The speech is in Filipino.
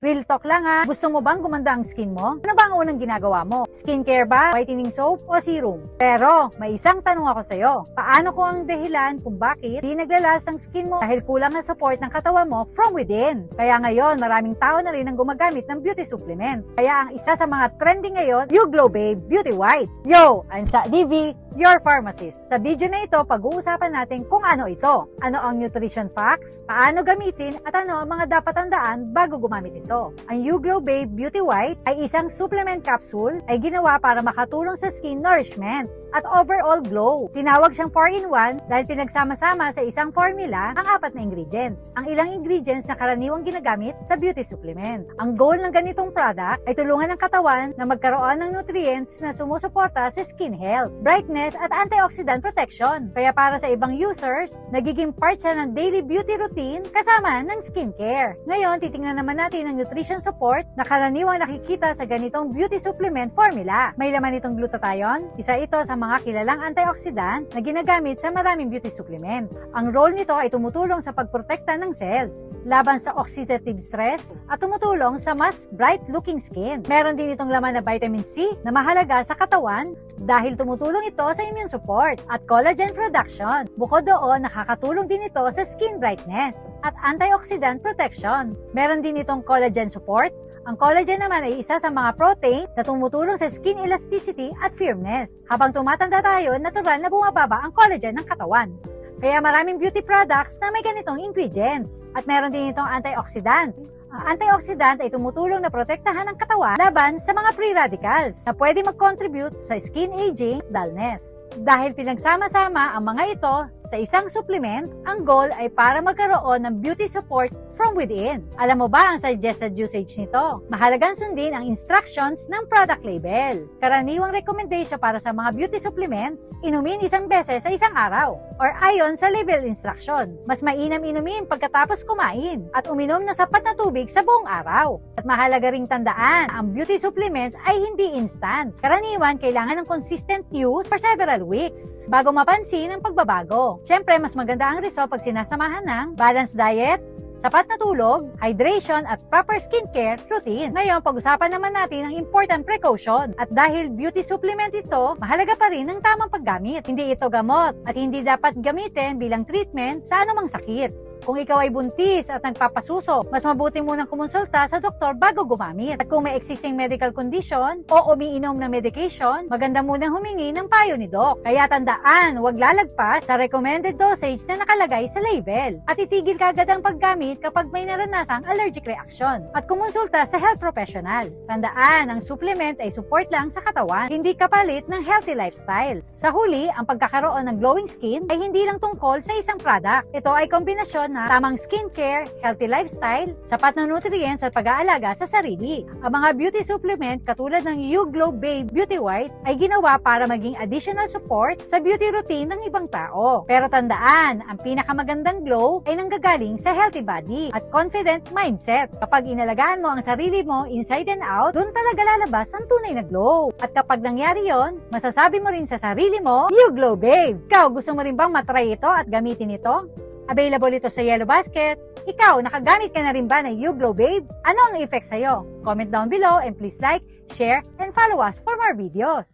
Real talk lang ha, gusto mo bang gumanda ang skin mo? Ano ba ang unang ginagawa mo? Skincare ba? Whitening soap o serum? Pero, may isang tanong ako sa'yo. Paano kung ang dahilan kung bakit di naglalas ang skin mo dahil kulang ang support ng katawan mo from within? Kaya ngayon, maraming tao na rin ang gumagamit ng beauty supplements. Kaya ang isa sa mga trending ngayon, You Glow Babe Beauty White. Yo! I'm Sa DV, your pharmacist. Sa video na ito, pag-uusapan natin kung ano ito. Ano ang nutrition facts, paano gamitin, at ano ang mga dapat tandaan bago gumamit ito. Ang You Glow Babe Beauty White ay isang supplement capsule ay ginawa para makatulong sa skin nourishment at overall glow. Tinawag siyang 4-in-1 dahil pinagsama-sama sa isang formula ang 4 na ingredients. Ang ilang ingredients na karaniwang ginagamit sa beauty supplement. Ang goal ng ganitong product ay tulungan ng katawan na magkaroon ng nutrients na sumusuporta sa skin health, brightness at antioxidant protection. Kaya para sa ibang users, nagiging part siya ng daily beauty routine kasama ng skincare. Ngayon, titingnan naman natin ang nutrition support na karaniwang nakikita sa ganitong beauty supplement formula. May laman itong glutathione, isa ito sa mga kilalang antioxidant na ginagamit sa maraming beauty supplements. Ang role nito ay tumutulong sa pagprotekta ng cells, laban sa oxidative stress, at tumutulong sa mas bright-looking skin. Meron din itong laman na vitamin C na mahalaga sa katawan dahil tumutulong ito sa immune support at collagen production. Bukod doon, nakakatulong din ito sa skin brightness at antioxidant protection. Meron din itong collagen support. Ang collagen naman ay isa sa mga protein na tumutulong sa skin elasticity at firmness. Habang tumatanda tayo, natural na bumababa ang collagen ng katawan. Kaya maraming beauty products na may ganitong ingredients. At meron din itong antioxidant. Ang antioxidant ay tumutulong na protektahan ang katawan laban sa mga free radicals na pwede mag-contribute sa skin aging, dullness. Dahil pinagsama-sama ang mga ito sa isang supplement, ang goal ay para magkaroon ng beauty support from within. Alam mo ba ang suggested usage nito? Mahalagang sundin ang instructions ng product label. Karaniwang recommendation para sa mga beauty supplements, inumin isang beses sa isang araw or ayon sa label instructions. Mas mainam inumin pagkatapos kumain at uminom ng sapat na tubig sa buong araw. At mahalaga ring tandaan, ang beauty supplements ay hindi instant. Karaniwan, kailangan ng consistent use for several weeks bago mapansin ang pagbabago. Siyempre, mas maganda ang result pag sinasamahan ng balanced diet, sapat na tulog, hydration at proper skincare routine. Ngayon, pag-usapan naman natin ang important precaution. At dahil beauty supplement ito, mahalaga pa rin ang tamang paggamit. Hindi ito gamot at hindi dapat gamitin bilang treatment sa anumang sakit. Kung ikaw ay buntis at nagpapasuso, mas mabuti munang kumonsulta sa doktor bago gumamit. At kung may existing medical condition o umiinom ng medication, maganda munang humingi ng payo ni doc. Kaya tandaan, huwag lalagpas sa recommended dosage na nakalagay sa label. At itigil kagad ang paggamit kapag may naranasang allergic reaction. At kumonsulta sa health professional. Tandaan, ang supplement ay support lang sa katawan, hindi kapalit ng healthy lifestyle. Sa huli, ang pagkakaroon ng glowing skin ay hindi lang tungkol sa isang product. Ito ay kombinasyon na tamang skincare, healthy lifestyle, sapat na nutrients at pag-aalaga sa sarili. Ang mga beauty supplement katulad ng You Glow Babe Beauty White ay ginawa para maging additional support sa beauty routine ng ibang tao. Pero tandaan, ang pinakamagandang glow ay nanggagaling sa healthy body at confident mindset. Kapag inalagaan mo ang sarili mo inside and out, doon talaga lalabas ang tunay na glow. At kapag nangyari yon, masasabi mo rin sa sarili mo, You Glow Babe! Ikaw, gusto mo rin bang matry ito at gamitin ito? Available ito sa Yellow Basket. Ikaw, nakagamit ka na rin ba ng You Glow Babe? Ano ang effect sa'yo? Comment down below and please like, share, and follow us for more videos.